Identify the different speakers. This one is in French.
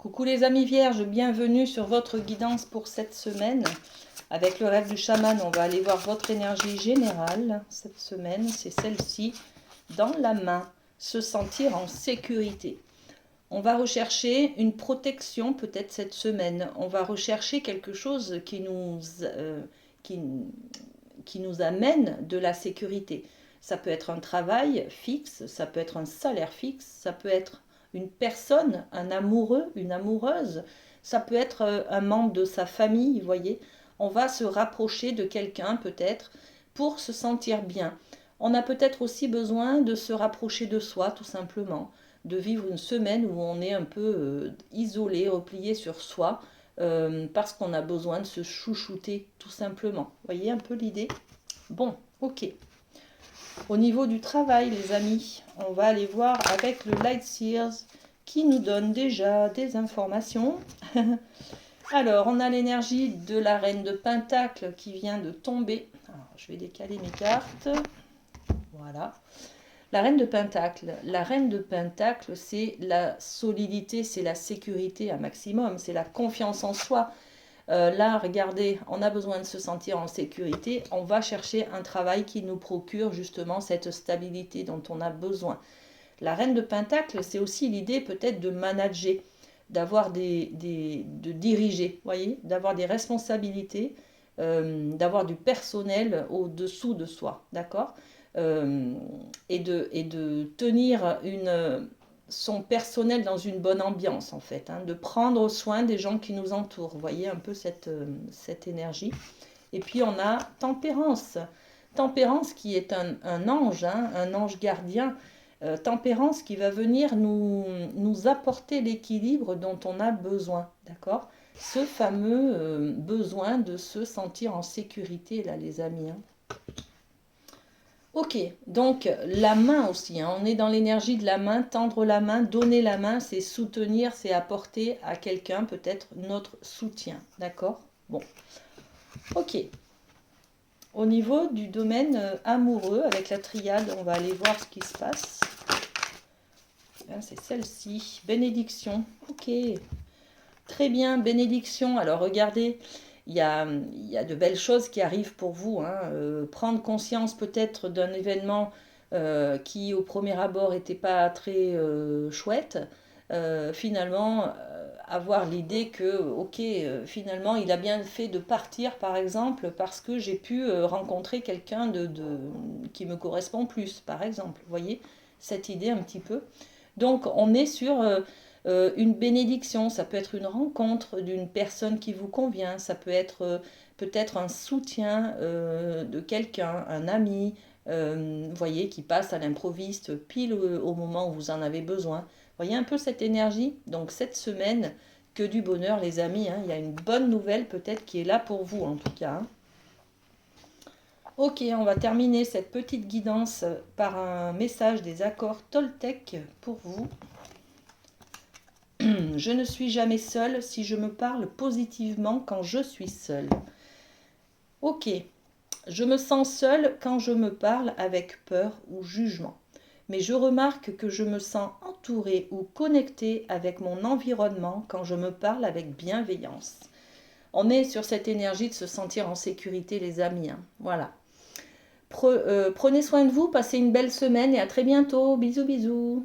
Speaker 1: Coucou les amis vierges, bienvenue sur votre guidance pour cette semaine. Avec le rêve du chaman, on va aller voir votre énergie générale. Cette semaine, c'est celle-ci, dans la main, se sentir en sécurité. On va rechercher une protection peut-être cette semaine. On va rechercher quelque chose qui nous amène de la sécurité. Ça peut être un travail fixe, ça peut être un salaire fixe, ça peut être une personne, un amoureux, une amoureuse, ça peut être un membre de sa famille, vous voyez. On va se rapprocher de quelqu'un peut-être pour se sentir bien. On a peut-être aussi besoin de se rapprocher de soi tout simplement, de vivre une semaine où on est un peu isolé, replié sur soi, parce qu'on a besoin de se chouchouter tout simplement. Vous voyez un peu l'idée? Bon, ok. Au niveau du travail, les amis, on va aller voir avec le Light Seers qui nous donne déjà des informations. Alors, on a l'énergie de la Reine de Pentacle qui vient de tomber. Alors, je vais décaler mes cartes. Voilà. La Reine de Pentacle, c'est la solidité, c'est la sécurité à maximum, c'est la confiance en soi. Là, regardez, on a besoin de se sentir en sécurité. On va chercher un travail qui nous procure justement cette stabilité dont on a besoin. La Reine de Pentacle, c'est aussi l'idée peut-être de manager, d'avoir de diriger, voyez, d'avoir des responsabilités, d'avoir du personnel au-dessous de soi, d'accord, et de tenir son personnel dans une bonne ambiance en fait, hein, de prendre soin des gens qui nous entourent. Vous voyez un peu cette énergie. Et puis on a Tempérance. Tempérance qui est un ange, hein, un ange gardien. Tempérance qui va venir nous apporter l'équilibre dont on a besoin, d'accord? Ce fameux besoin de se sentir en sécurité là les amis, hein. Ok, donc la main aussi, hein, on est dans l'énergie de la main, tendre la main, donner la main, c'est soutenir, c'est apporter à quelqu'un peut-être notre soutien, d'accord? Bon, ok. Au niveau du domaine amoureux, avec la triade, on va aller voir ce qui se passe. C'est celle-ci, bénédiction, ok. Très bien, bénédiction, alors regardez... Il y a de belles choses qui arrivent pour vous, hein. Prendre conscience peut-être d'un événement qui au premier abord n'était pas très chouette. Finalement, avoir l'idée que, ok, finalement, il a bien fait de partir, par exemple, parce que j'ai pu rencontrer quelqu'un qui me correspond plus, par exemple. Vous voyez, cette idée un petit peu. Donc, on est sur... une bénédiction, ça peut être une rencontre d'une personne qui vous convient, ça peut être peut-être un soutien de quelqu'un, un ami, vous voyez, qui passe à l'improviste pile au moment où vous en avez besoin. Vous voyez un peu cette énergie? Donc cette semaine, que du bonheur les amis, hein. Il y a une bonne nouvelle peut-être qui est là pour vous en tout cas, hein. Ok, on va terminer cette petite guidance par un message des accords Toltec pour vous. Je ne suis jamais seule si je me parle positivement quand je suis seule. Ok, je me sens seule quand je me parle avec peur ou jugement. Mais je remarque que je me sens entourée ou connectée avec mon environnement quand je me parle avec bienveillance. On est sur cette énergie de se sentir en sécurité les amis, hein. Voilà. Prenez soin de vous, passez une belle semaine et à très bientôt. Bisous bisous.